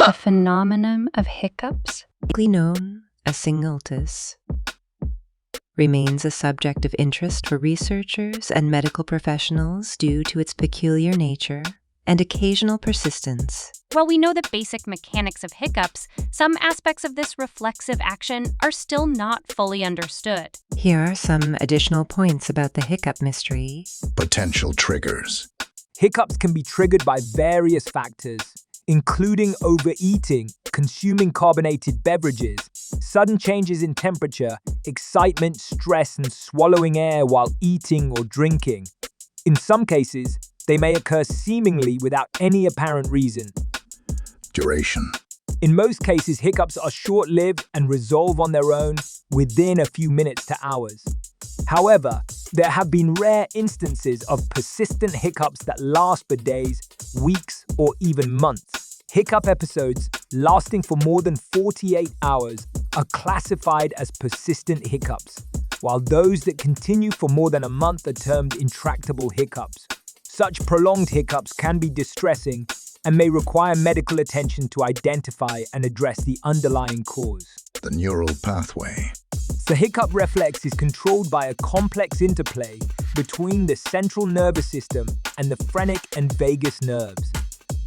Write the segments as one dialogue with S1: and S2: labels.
S1: The phenomenon of hiccups,
S2: Likely known as singultus, remains a subject of interest for researchers and medical professionals due to its peculiar nature and occasional persistence.
S3: While we know the basic mechanics of hiccups, some aspects of this reflexive action are still not fully understood.
S2: Here are some additional points about the hiccup mystery.
S4: Potential triggers.
S5: Hiccups can be triggered by various factors, including overeating, consuming carbonated beverages, sudden changes in temperature, excitement, stress, and swallowing air while eating or drinking. In some cases, they may occur seemingly without any apparent reason.
S4: Duration.
S5: In most cases, hiccups are short-lived and resolve on their own within a few minutes to hours. However, there have been rare instances of persistent hiccups that last for days, weeks, or even months. Hiccup episodes lasting for more than 48 hours are classified as persistent hiccups, while those that continue for more than a month are termed intractable hiccups. Such prolonged hiccups can be distressing and may require medical attention to identify and address the underlying cause.
S4: The neural pathway.
S5: The hiccup reflex is controlled by a complex interplay between the central nervous system and the phrenic and vagus nerves.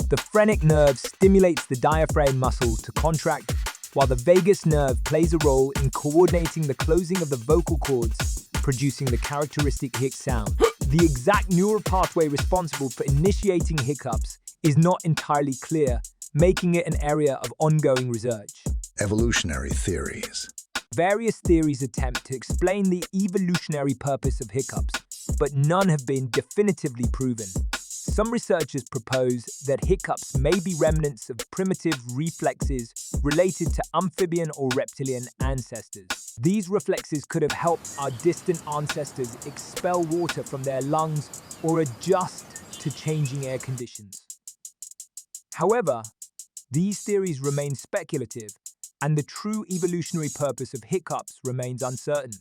S5: The phrenic nerve stimulates the diaphragm muscle to contract, while the vagus nerve plays a role in coordinating the closing of the vocal cords, producing the characteristic hic sound. The exact neural pathway responsible for initiating hiccups is not entirely clear, making it an area of ongoing research.
S4: Evolutionary theories.
S5: Various theories attempt to explain the evolutionary purpose of hiccups, but none have been definitively proven. Some researchers propose that hiccups may be remnants of primitive reflexes related to amphibian or reptilian ancestors. These reflexes could have helped our distant ancestors expel water from their lungs or adjust to changing air conditions. However, these theories remain speculative, and the true evolutionary purpose of hiccups remains uncertain.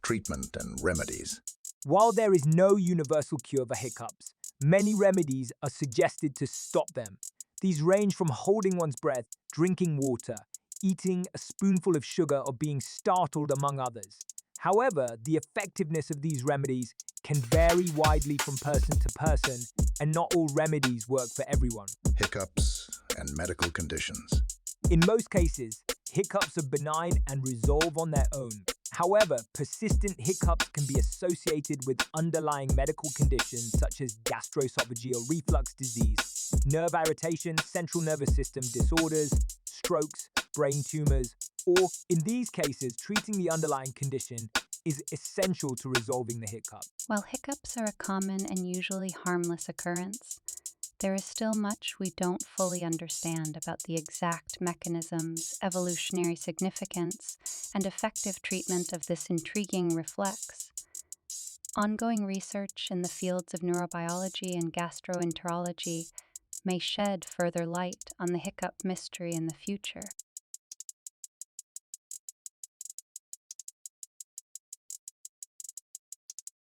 S4: Treatment and remedies.
S5: While there is no universal cure for hiccups, many remedies are suggested to stop them. These range from holding one's breath, drinking water, eating a spoonful of sugar, or being startled, among others. However, the effectiveness of these remedies can vary widely from person to person, and not all remedies work for everyone.
S4: Hiccups and medical conditions.
S5: In most cases, hiccups are benign and resolve on their own. However, persistent hiccups can be associated with underlying medical conditions such as gastroesophageal reflux disease, nerve irritation, central nervous system disorders, strokes, brain tumors, or, in these cases, treating the underlying condition is essential to resolving the hiccup.
S1: while hiccups are a common and usually harmless occurrence, there is still much we don't fully understand about the exact mechanisms, evolutionary significance, and effective treatment of this intriguing reflex. Ongoing research in the fields of neurobiology and gastroenterology may shed further light on the hiccup mystery in the future.